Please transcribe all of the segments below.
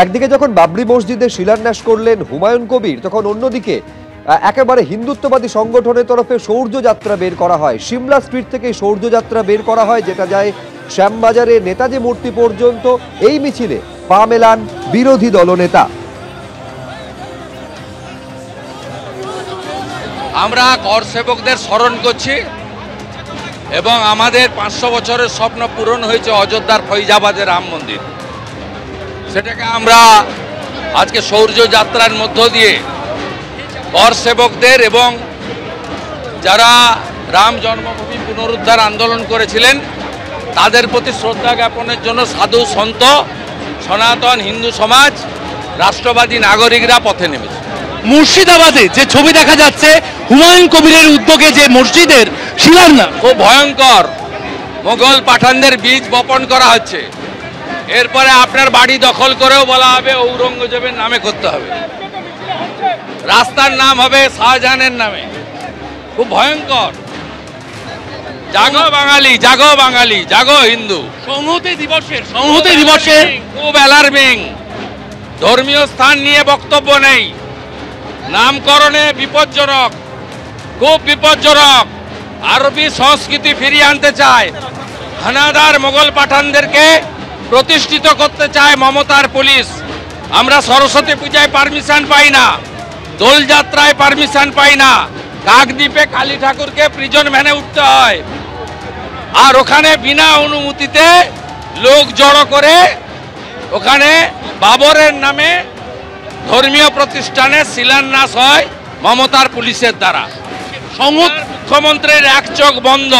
একদিকে যখন বাবরি মসজিদের শিলান্যাস করলেন হুমায়ুন কবির, তখন অন্যদিকে একেবারে হিন্দুত্ববাদী সংগঠনের তরফে শৌর্য যাত্রা বের করা হয়। সিমলা স্ট্রিট থেকে শৌর্য যাত্রা বের করা হয়, যেটা যায় শ্যামবাজারে নেতাজি মূর্তি পর্যন্ত। এই মিছিলে পা মেলান বিরোধী দলনেতা। আমরা কর সেবকদের স্মরণ করছি এবং আমাদের 500 বছরের স্বপ্ন পূরণ হয়েছে অযোধ্যার ফৈজাবাদে রাম মন্দির। সেটাকে আমরা আজকে শৌর্য যাত্রার মধ্য দিয়ে কর সেবকদের এবং যারা রাম জন্মভূমি পুনরুদ্ধার আন্দোলন করেছিলেন তাদের প্রতি শ্রদ্ধা জ্ঞাপনের জন্য সাধু সন্ত সনাতন হিন্দু সমাজ রাষ্ট্রবাদী নাগরিকরা পথে নেমেছে। মুর্শিদাবাদে যে ছবি দেখা যাচ্ছে হুমায়ুন কবিরের উদ্যোগে যে মসজিদের শিলান্যাস, খুব ভয়ঙ্কর। মোগল পাঠানদের বীজ বপন করা হচ্ছে। এরপরে আপনার বাড়ি দখল করেও বলা হবে ঔরঙ্গজেবের নামে করতে হবে, রাস্তার নাম হবে শাহজাহানের নামে। খুব ভয়ঙ্কর। জাগো বাঙালি, জাগো বাঙালি, জাগো হিন্দু। সংহতি দিবসের খুব অ্যালার্মিং। ধর্মীয় স্থান নিয়ে বক্তব্য নেই, নামকরণে বিপজ্জনক, খুব বিপজ্জনক। আরবি সংস্কৃতি ফিরিয়ে আনতে চায়, হানাদার মোগল পাঠানদেরকে প্রতিষ্ঠিত করতে চায় মমতার পুলিশ। আমরা সরস্বতী পূজায় পারমিশন পাই না, দোলযাত্রায় পারমিশন পাই না, কাকদ্বীপে কালী ঠাকুরকে প্রিজন ভ্যানে উঠতে হয়, আর ওখানে বিনা অনুমতিতে লোক জড়ো করে ওখানে বাবরের নামে ধর্মীয় প্রতিষ্ঠানে শিলান্যাস হয় মমতার পুলিশের দ্বারা। মুখ্যমন্ত্রীর এক চোখ বন্ধ।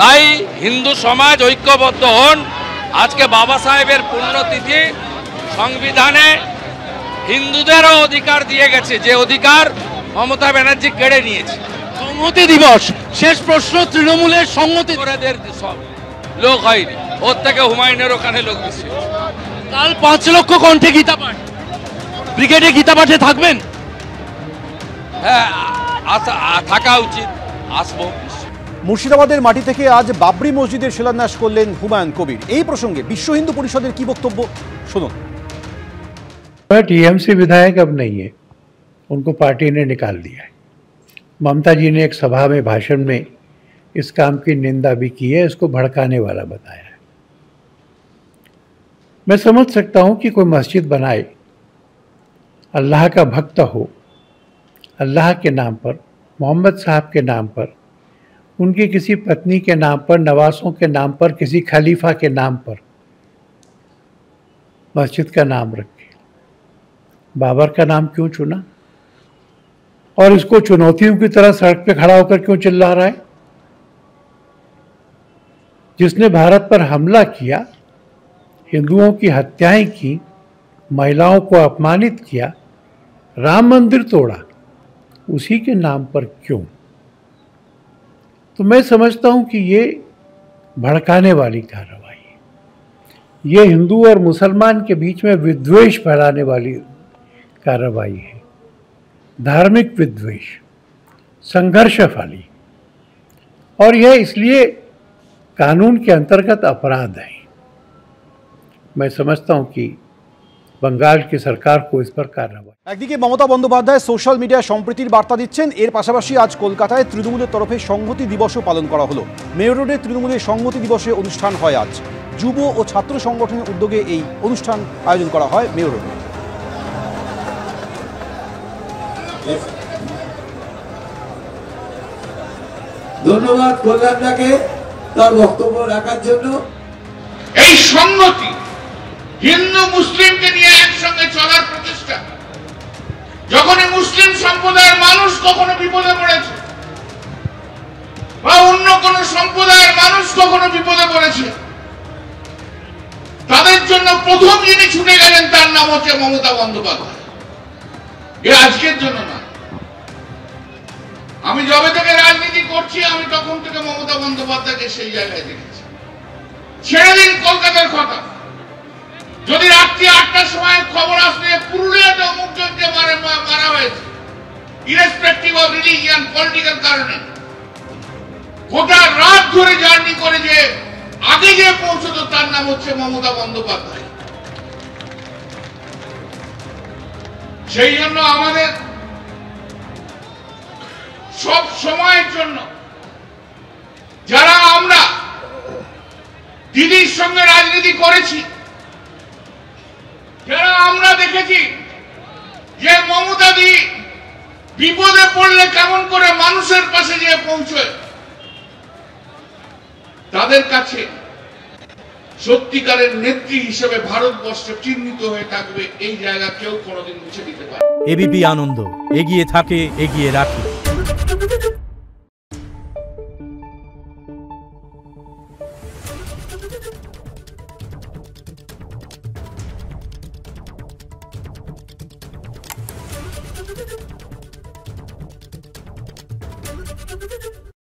তাই হিন্দু সমাজ ঐক্যবদ্ধ হন। আজকে বাবা সাহেবের পুণ্যতিথি। সংবিধানে হিন্দুদেরও অধিকার দিয়ে গেছে, যে অধিকার মমতা ব্যানার্জি কেড়ে নিয়েছে। সংহতি দিবস, শেষ প্রশ্ন, তৃণমূলের সংহতি সব লোক হয়নি, ওর থেকে হুমায়ুনের ওখানে লোক বেশি। কাল 5 লক্ষ কণ্ঠে গীতা পাঠ, ব্রিগেডে গীতা পাঠে থাকবেন? হ্যাঁ, থাকা উচিত, আসবো। মুর্শিদাবাদের মাটি থেকে আজ বাবরি মসজিদের শিলান্যাস করলেন হুমায়ুন কবির। এই প্রসঙ্গে বিশ্ব হিন্দু পরিষদের কি বক্তব্য শুনুন। टीएमसी विधायक अब नहीं है, उनको पार्टी ने निकाल दिया है। ममता जी ने एक सभा में भाषण में इस काम की निंदा भी की है, इसको भड़काने वाला बताया है। मैं समझ सकता हूं कि कोई मस्जिद बनाए, अल्लाह का भक्त हो, अल्लाह के नाम पर, मोहम्मद साहब के नाम पर, उनकी किसी पत्नी के नाम पर, नवासों के नाम पर, किसी खलीफा के नाम पर मस्जिद का नाम रखे। बाबर का नाम क्यों चुना और इसको चुनौतियों की तरह सड़क पे खड़ा होकर क्यों चिल्ला रहा है? जिसने भारत पर हमला किया, हिंदुओं की हत्याएं की, महिलाओं को अपमानित किया, राम मंदिर तोड़ा, उसी के नाम पर क्यों? तो मैं समझता हूं कि ये भड़काने वाली कार्रवाई है। ये हिंदू और मुसलमान के बीच में विद्वेष फैलाने वाली कार्रवाई है, धार्मिक विद्वेष, संघर्ष वाली, और यह इसलिए कानून के अंतर्गत अपराध है। मैं समझता हूं कि बंगाल की सरकार को इस पर कार्रवाई। একদিকে মমতা বন্দ্যোপাধ্যায় সোশ্যাল মিডিয়ায় সম্প্রীতির বার্তা দিচ্ছেন, এর পাশাপাশি আজ কলকাতায় তৃণমূলের তরফে সংহতি দিবসও পালন করা হলো। মেয়র রোডে তৃণমূলের সংহতি দিবসে অনুষ্ঠান হয় আজ। যুব ও ছাত্র সংগঠনের উদ্যোগে এই অনুষ্ঠান আয়োজন করা হয় মেয়র রোডে। ধন্যবাদ কল্যাণদাকে তার বক্তব্য রাখার জন্য। এই সংগতি, হিন্দু মুসলিমকে নিয়ে একসঙ্গে চলার প্রচেষ্টা, যখন মুসলিম সম্প্রদায়ের মানুষ কখনো বিপদে পড়েছে বা অন্য কোন সম্প্রদায়ের মানুষ কখনো বিপদে পড়েছে, তাদের জন্য প্রথম যিনি ছুটে গেলেন তার নাম হচ্ছে মমতা বন্দ্যোপাধ্যায়। এ আজকের জন্য না, আমি যবে থেকে রাজনীতি করছি আমি তখন থেকে মমতা বন্দ্যোপাধ্যায়কে সেই জায়গায় দেখেছি। ছেড়ে দিন কলকাতার কথা, যদি রাত্রি 8টার সময় খবর আসলে পুরুলিয়াতে অমুকজনকে মারা হয়েছে, ইরেসপেক্টিভ অফ রিলিজিয়ন, পলিটিক্যাল কারণে, গোটা রাত ধরে জার্নি করে যে আগে যে পৌঁছতো তার নাম হচ্ছে মমতা বন্দ্যোপাধ্যায়। সেই জন্য আমাদের সব সময়ের জন্য যারা আমরা দিদির সঙ্গে রাজনীতি করেছি, যারা আমরা দেখেছি যে মমতা দি বিপদে পড়লে কেমন করে মানুষের পাশে গিয়ে পৌঁছয়, তাদের কাছে সত্যিকারের নেত্রী হিসেবে ভারতবর্ষ চিহ্নিত হয়ে থাকবে। এই জায়গা কেউ কোনোদিন মুছে দিতে পারে। এবিপি আনন্দ, এগিয়ে থাকে, এগিয়ে রাখে। Thank you.